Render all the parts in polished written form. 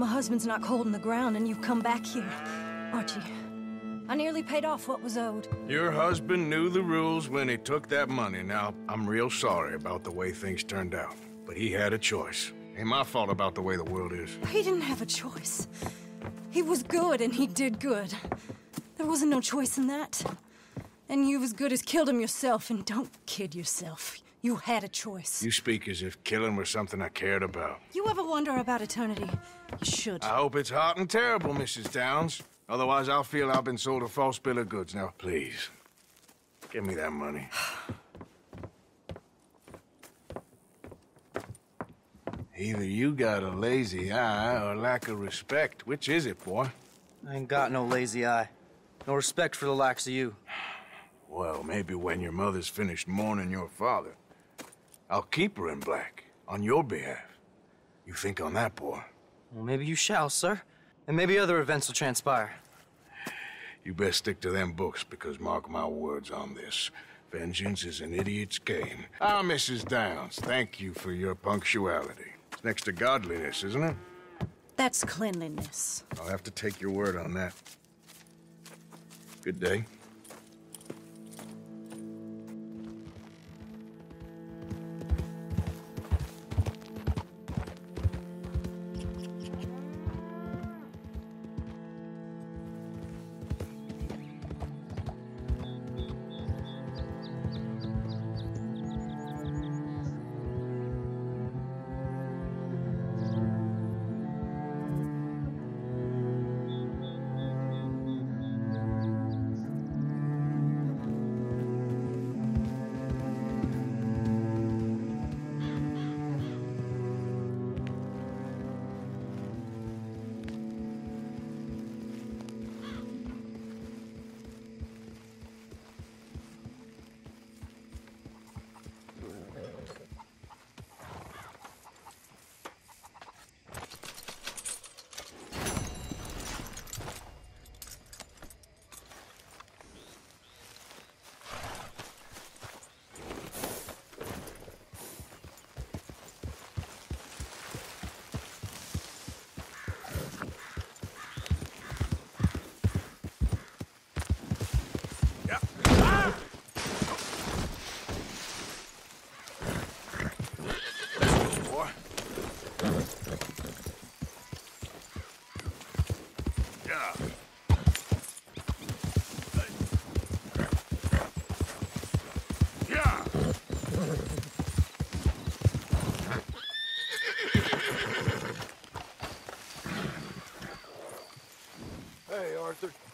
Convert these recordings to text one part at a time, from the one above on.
My husband's not cold in the ground, and you've come back here. Archie, I nearly paid off what was owed. Your husband knew the rules when he took that money. Now, I'm real sorry about the way things turned out. But he had a choice. Ain't my fault about the way the world is. He didn't have a choice. He was good, and he did good. There wasn't no choice in that. And you as good as killed him yourself, and don't kid yourself. You had a choice. You speak as if killing was something I cared about. You ever wonder about eternity? You should. I hope it's hot and terrible, Mrs. Downs. Otherwise, I'll feel I've been sold a false bill of goods. Now, please, give me that money. Either you got a lazy eye or lack of respect. Which is it, boy? I ain't got no lazy eye. No respect for the likes of you. Well, maybe when your mother's finished mourning your father, I'll keep her in black, on your behalf. You think on that, boy? Well, maybe you shall, sir. And maybe other events will transpire. You best stick to them books, because mark my words on this. Vengeance is an idiot's game. Ah, Mrs. Downs, thank you for your punctuality. It's next to godliness, isn't it? That's cleanliness. I'll have to take your word on that. Good day.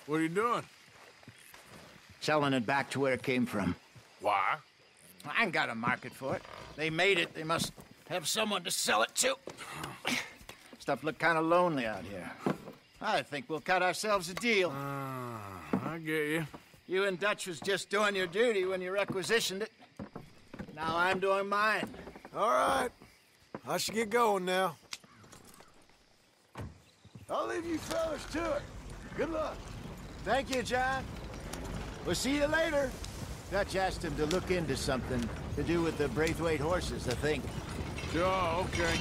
What are you doing? Selling it back to where it came from. Why? I ain't got a market for it. They made it. They must have someone to sell it to. Stuff look kind of lonely out here. I think we'll cut ourselves a deal. I get you. You and Dutch was just doing your duty when you requisitioned it. Now I'm doing mine. All right. I should get going now. I'll leave you fellas to it. Good luck. Thank you, John. We'll see you later. Dutch asked him to look into something to do with the Braithwaite horses, I think. Sure, okay.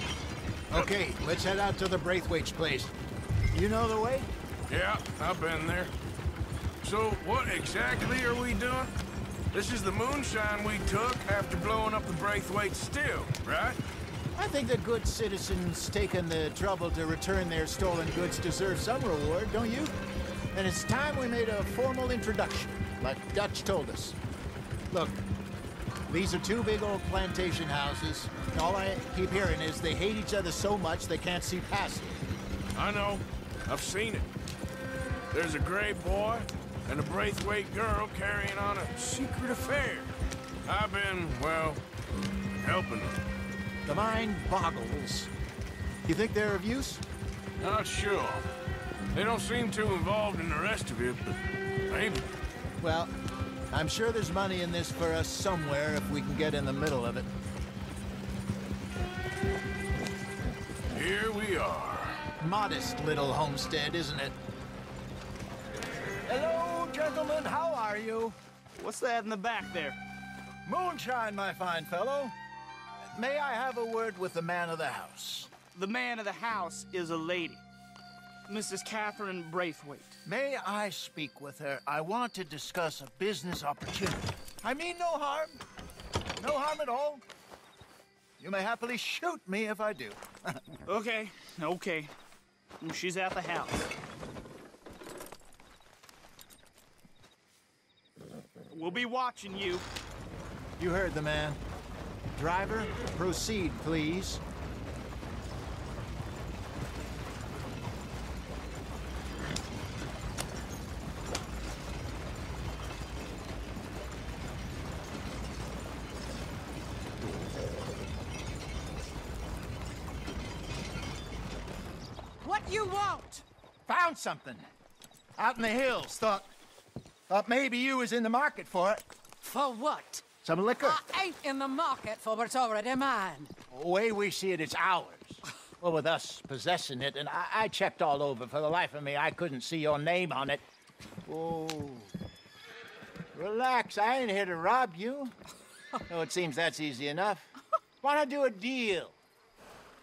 Okay, let's head out to the Braithwaite's place. You know the way? Yeah, I've been there. So, what exactly are we doing? This is the moonshine we took after blowing up the Braithwaite still, right? I think the good citizens taking the trouble to return their stolen goods deserve some reward, don't you? And it's time we made a formal introduction, like Dutch told us. Look, these are two big old plantation houses. All I keep hearing is they hate each other so much they can't see past it. I know. I've seen it. There's a gray boy and a Braithwaite girl carrying on a secret affair. I've been, well, helping them. The mind boggles. You think they're of use? Not sure. They don't seem too involved in the rest of it, but maybe. Well, I'm sure there's money in this for us somewhere if we can get in the middle of it. Here we are. Modest little homestead, isn't it? Hello, gentlemen. How are you? What's that in the back there? Moonshine, my fine fellow. May I have a word with the man of the house? The man of the house is a lady. Mrs. Catherine Braithwaite. May I speak with her? I want to discuss a business opportunity. I mean no harm. No harm at all. You may happily shoot me if I do. Okay. She's at the house. We'll be watching you. You heard the man. Driver, proceed, please. What you want? Found something. Out in the hills. Thought maybe you was in the market for it. For what? Some liquor. I ain't in the market for what's already mine. The way we see it, it's ours. Well, with us possessing it, and I checked all over. For the life of me, I couldn't see your name on it. Oh. Relax, I ain't here to rob you. Oh, it seems that's easy enough. Why not do a deal?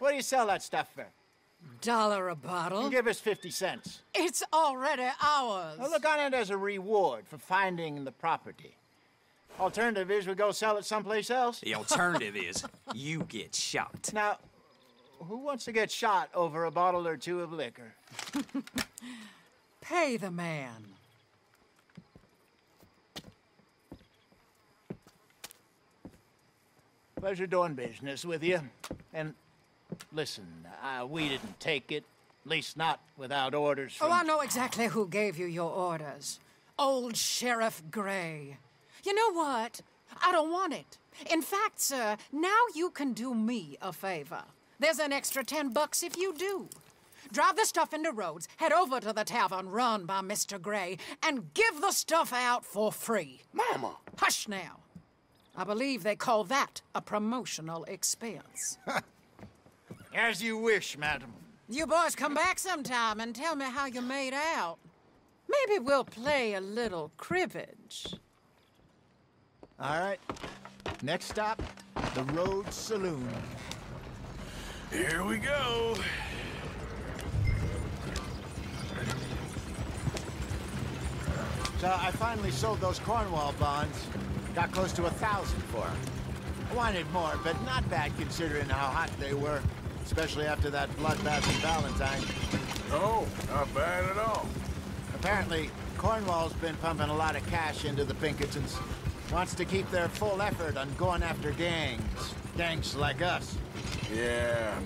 What do you sell that stuff for? $1 a bottle? Give us 50 cents. It's already ours. Well, look on it as a reward for finding the property. Alternative is we go sell it someplace else. The alternative is you get shot. Now, who wants to get shot over a bottle or two of liquor? Pay the man. Pleasure doing business with you. And listen, we didn't take it. At least not without orders from... Oh, I know exactly who gave you your orders. Old Sheriff Gray. You know what? I don't want it. In fact, sir, now you can do me a favor. There's an extra $10 if you do. Drive the stuff into Rhodes, head over to the tavern run by Mr. Gray, and give the stuff out for free. Mama! Hush now. I believe they call that a promotional expense. As you wish, madam. You boys come back sometime and tell me how you made out. Maybe we'll play a little cribbage. All right. Next stop, the Rhodes Saloon. Here we go. So I finally sold those Cornwall bonds. Got close to 1,000 for them. I wanted more, but not bad considering how hot they were. Especially after that bloodbath in Valentine. No, not bad at all. Apparently, Cornwall's been pumping a lot of cash into the Pinkertons. Wants to keep their full effort on going after gangs. Gangs like us. Yeah,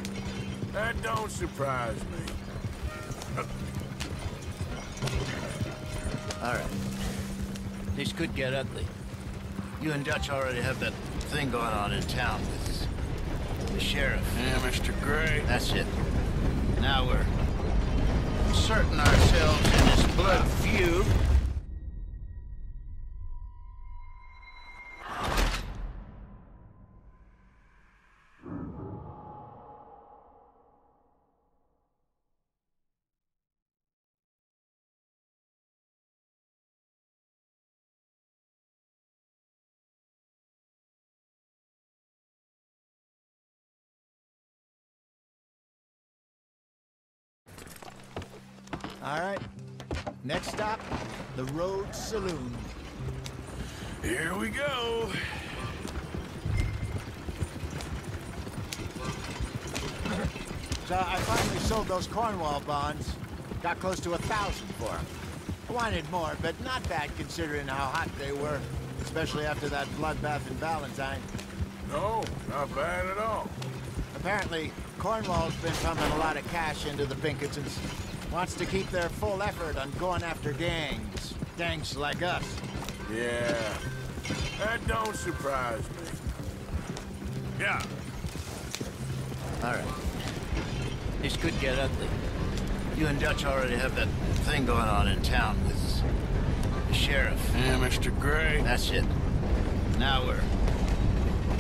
that don't surprise me. All right. This could get ugly. You and Dutch already have that thing going on in town with the sheriff. Yeah, Mr. Gray. That's it. Now we're inserting ourselves in this blood feud. All right. Next stop, the Rhodes Saloon. Here we go. So I finally sold those Cornwall bonds. Got close to 1,000 for them. I wanted more, but not bad considering how hot they were. Especially after that bloodbath in Valentine. No, not bad at all. Apparently, Cornwall's been pumping a lot of cash into the Pinkertons. Wants to keep their full effort on going after gangs. Gangs like us. Yeah, that don't surprise me. Yeah. All right. This could get ugly. You and Dutch already have that thing going on in town with the sheriff. Yeah, Mr. Gray. That's it. Now we're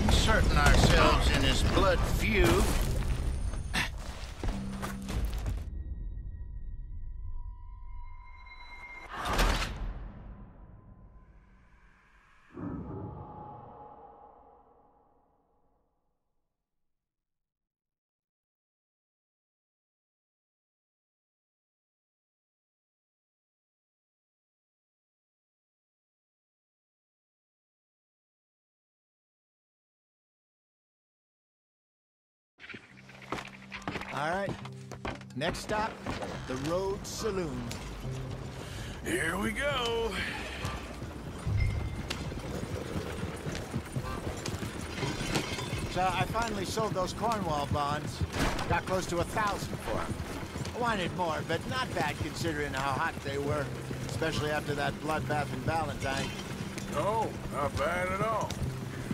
inserting ourselves in this blood feud. All right. Next stop, the Road Saloon. Here we go. So I finally sold those Cornwall bonds. Got close to 1,000 for them. I wanted more, but not bad considering how hot they were, especially after that bloodbath in Valentine. No, not bad at all.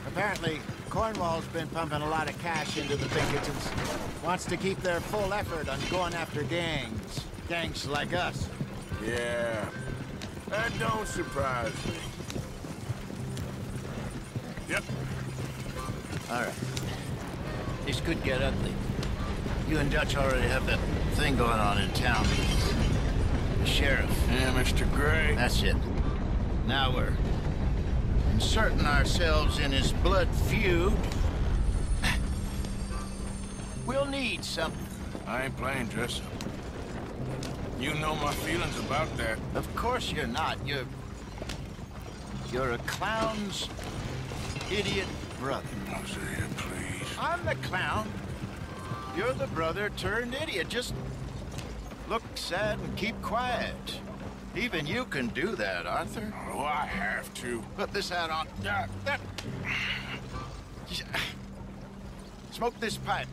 Apparently, Cornwall's been pumping a lot of cash into the Pinkertons. Wants to keep their full effort on going after gangs. Gangs like us. Yeah, that don't surprise me. Yep. All right. This could get ugly. You and Dutch already have that thing going on in town. The sheriff. Yeah, Mr. Gray. That's it. Now we're inserting ourselves in his blood feud. We'll need something. I ain't playing dress-up. You know my feelings about that. Of course you're not. You're a clown's idiot brother. Hosea, please. I'm the clown. You're the brother turned idiot. Just look sad and keep quiet. Even you can do that, Arthur. Oh, I have to. Put this hat on. Smoke this pipe.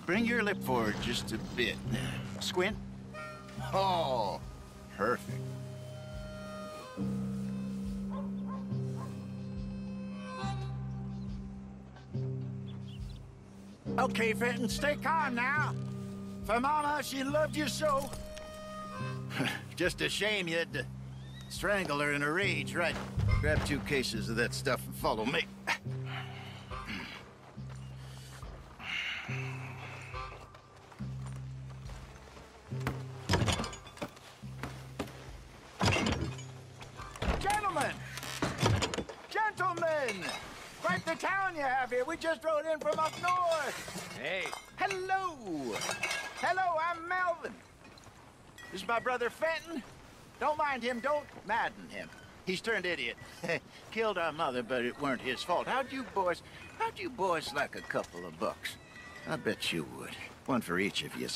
Bring your lip forward just a bit. Squint. Oh, perfect. Okay, Fenton, stay calm now. For Mama, she loved you so. Just a shame you had to strangle her in a rage, right? Grab 2 cases of that stuff and follow me. Gentlemen! Quite the town you have here. We just rode in from up north. Hey. Hello! Hello, I'm Melvin. This is my brother Fenton. Don't mind him, don't madden him. He's turned idiot. Killed our mother, but it weren't his fault. How'd you boys like a couple of bucks? I bet you would. One for each of you.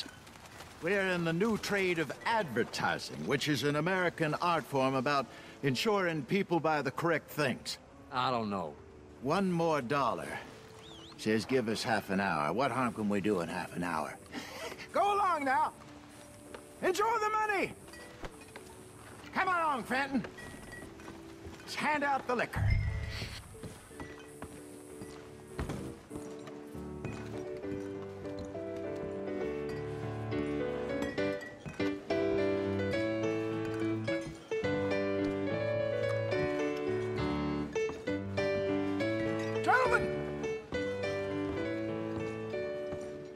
We're in the new trade of advertising, which is an American art form about ensuring people buy the correct things. I don't know. $1 more. Says give us half an hour. What harm can we do in half an hour? Go along now. Enjoy the money. Come along, Fenton. Let's hand out the liquor.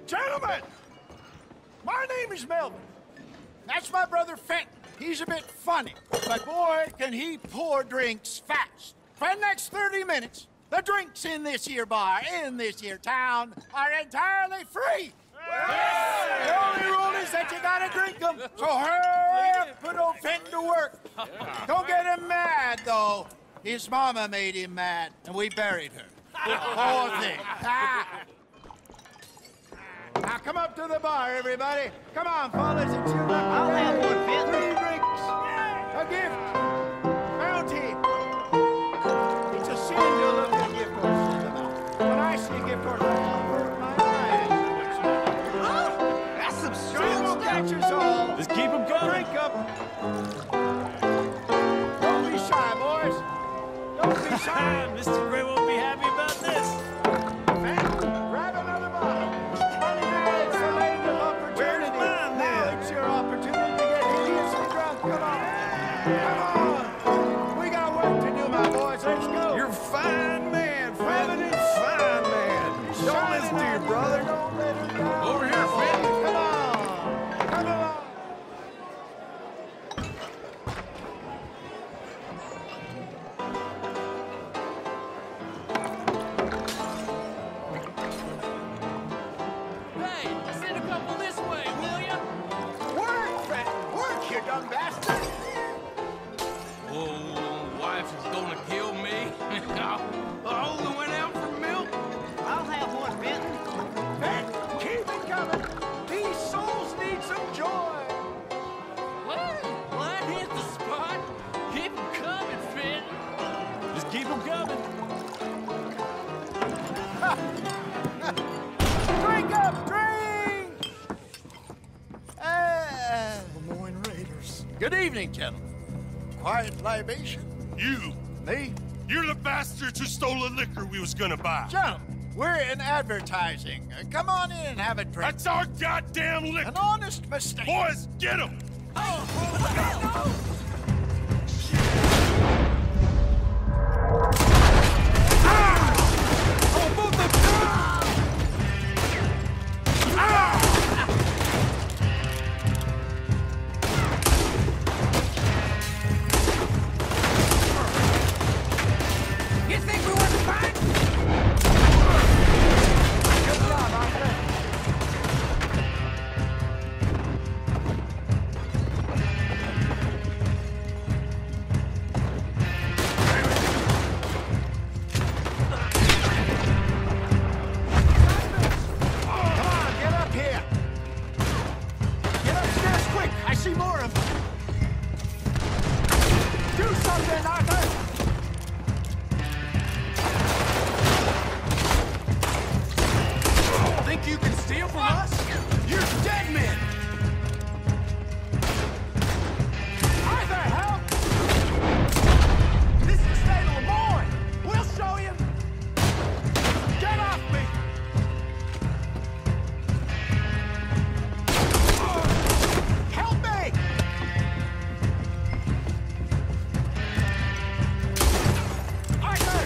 Gentlemen! My name is Melvin. That's my brother Fenton. He's a bit funny, but boy, can he pour drinks fast. For the next 30 minutes, the drinks in this here bar, in this here town, are entirely free. Yes. The only rule is that you gotta drink them. So hurry up, put old Fenton to work. Don't get him mad, though. His mama made him mad, and we buried her. Poor thing. Now come up to the bar, everybody. Come on, fellas, it's your lucky I'll day. have one, Fenton. 3 drinks, a gift, bounty. It's a sin to look at gift horses in the mouth. When I see gift horses, I avert my eyes. That's some Dream strong will stuff. catch us all. Just keep them coming. Drink up. Don't be shy, boys. Don't be shy. Mr. Gray won't be happy about this. Grab another bottle. It's the land of opportunity. Now it's your opportunity to get hideously drunk. Come on. Come on. We got work to do, my boys. Let's go. You're a fine man, Fenton. Fine man. Don't listen to your brother. Don't let her down. Over here, Fenton. Come on. Come along. Drink up, drink! Lemoyne Raiders. Good evening, gentlemen. Quiet libation? You! Me? You're the bastards who stole the liquor we was gonna buy. Gentlemen, we're in advertising. Come on in and have a drink. That's our goddamn liquor! An honest mistake. Boys, get him! You think we want to fight? Good job, Arthur. Come on, get up here. Get upstairs quick. I see more of them. Do something, Arthur. Think you can steal from us? You're dead men! Arthur, help! This is the state of Lemoyne. We'll show you. Get off me! Help me! Arthur!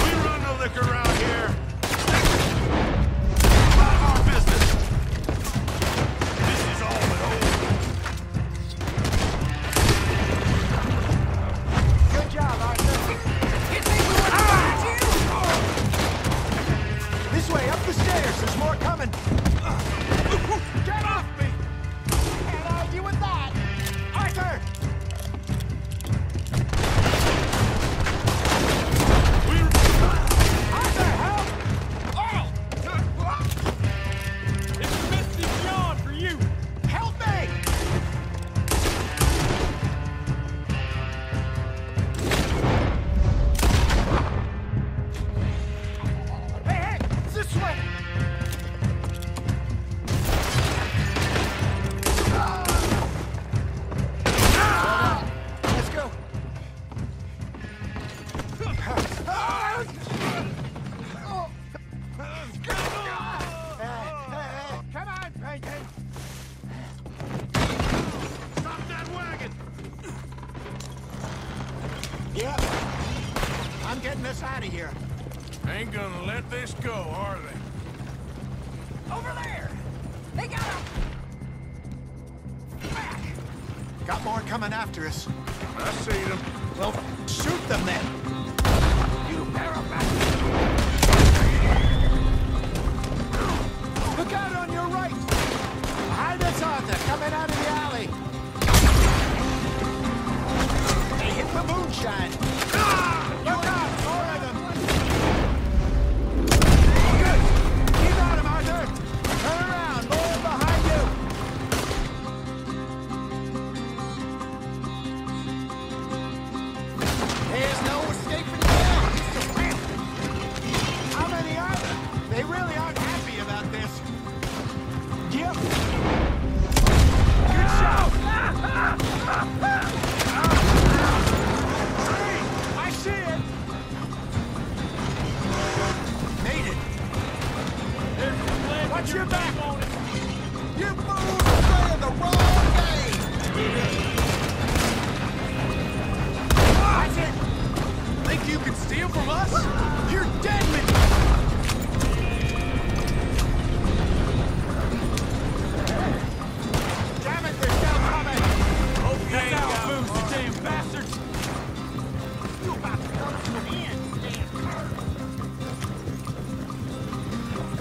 We run the liquor around here. None of our business. This is all but over. Good job, Arthur. You think we want to fight you? This way, up the stairs. There's more coming. Get off me! Can't argue with that. Arthur! Arthur, help! It's Misty John for you. Help me! Hey, hey! This way! Let's go. Come on, Franklin. Stop that wagon! Yep. I'm getting us out of here. Ain't gonna let this go, are they? Over there! They got him! Got more coming after us. I seen them. Well, shoot them then. You barrel back. Look out on your right. Behind us, Arthur, coming out of the alley. They hit the moonshine. Look out, more of them. Good. Keep on him, Arthur. Turn around, more behind you. There's no escaping now. How many are there? They really aren't happy about this. Yep. Good shot. I see it. Made it. Watch your back. You moved playing the wrong game. That's it. Think you can steal from us? You're dead men. Damn it, they're still coming. That's our boots, you damn bastards. You about to come to an end, damn.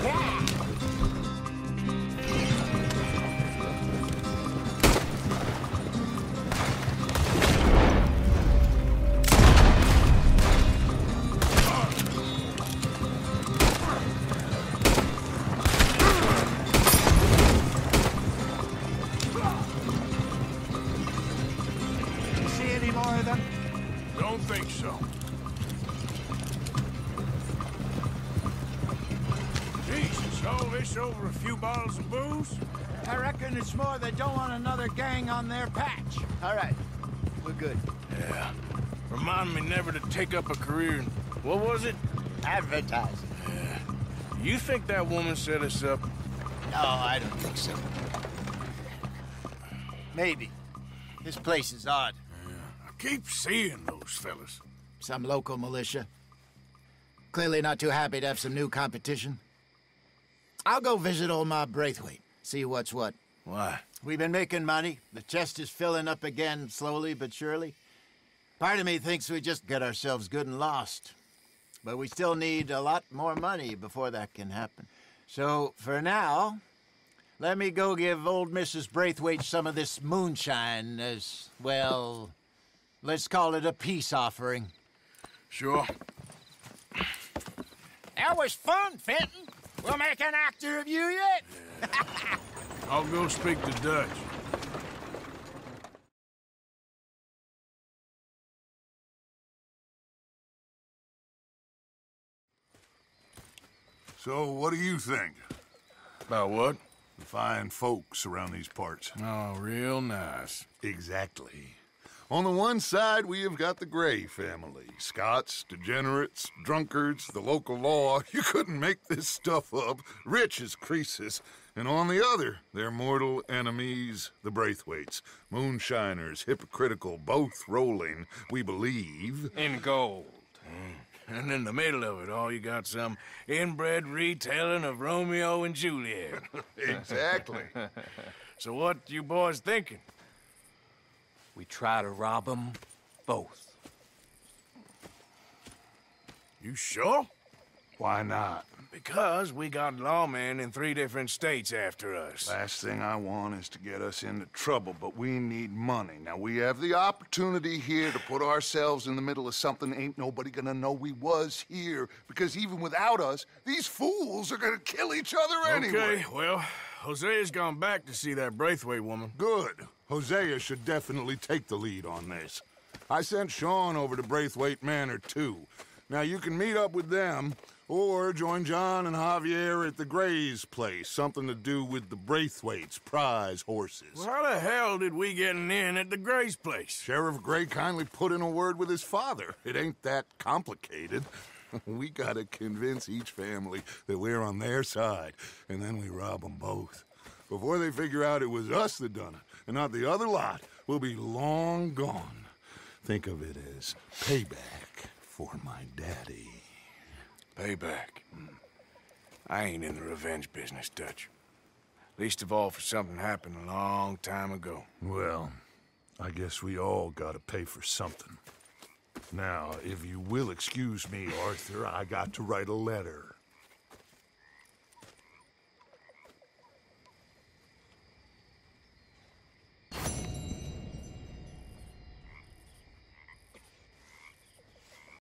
Yeah. over a few bottles of booze? I reckon it's more they don't want another gang on their patch. All right, we're good. Yeah. Remind me never to take up a career in... What was it? Advertising. Yeah. You think that woman set us up? No, I don't think so. Maybe. This place is odd. Yeah. I keep seeing those fellas. Some local militia. Clearly not too happy to have some new competition. I'll go visit old Ma Braithwaite, see what's what. Why? We've been making money. The chest is filling up again, slowly but surely. Part of me thinks we just get ourselves good and lost. But we still need a lot more money before that can happen. So, for now, let me go give old Mrs. Braithwaite some of this moonshine as, well, let's call it a peace offering. Sure. That was fun, Fenton. We'll make an actor of you yet. Yeah. I'll go speak to Dutch. So, what do you think? About what? The fine folks around these parts. Oh, real nice. Exactly. On the one side, we have got the Gray family. Scots, degenerates, drunkards, the local law. You couldn't make this stuff up. Rich as Croesus. And on the other, their mortal enemies, the Braithwaites. Moonshiners, hypocritical, both rolling, we believe. In gold. And in the middle of it all, you got some inbred retelling of Romeo and Juliet. Exactly. So what you boys thinking? We try to rob them both. You sure? Why not? Because we got lawmen in 3 different states after us. Last thing I want is to get us into trouble, but we need money. Now, we have the opportunity here to put ourselves in the middle of something ain't nobody gonna know we was here, because even without us, these fools are gonna kill each other anyway. Okay, well, Hosea's gone back to see that Braithwaite woman. Good. Hosea should definitely take the lead on this. I sent Sean over to Braithwaite Manor, too. Now, you can meet up with them, or join John and Javier at the Gray's place. Something to do with the Braithwaites' prize horses. Well, how the hell did we get in at the Gray's place? Sheriff Gray kindly put in a word with his father. It ain't that complicated. We gotta convince each family that we're on their side, and then we rob them both. Before they figure out it was us that done it, and not the other lot, we'll be long gone. Think of it as payback for my daddy. Payback. I ain't in the revenge business, Dutch. Least of all for something happened a long time ago. Well, I guess we all gotta pay for something. Now, if you will excuse me, Arthur, I got to write a letter.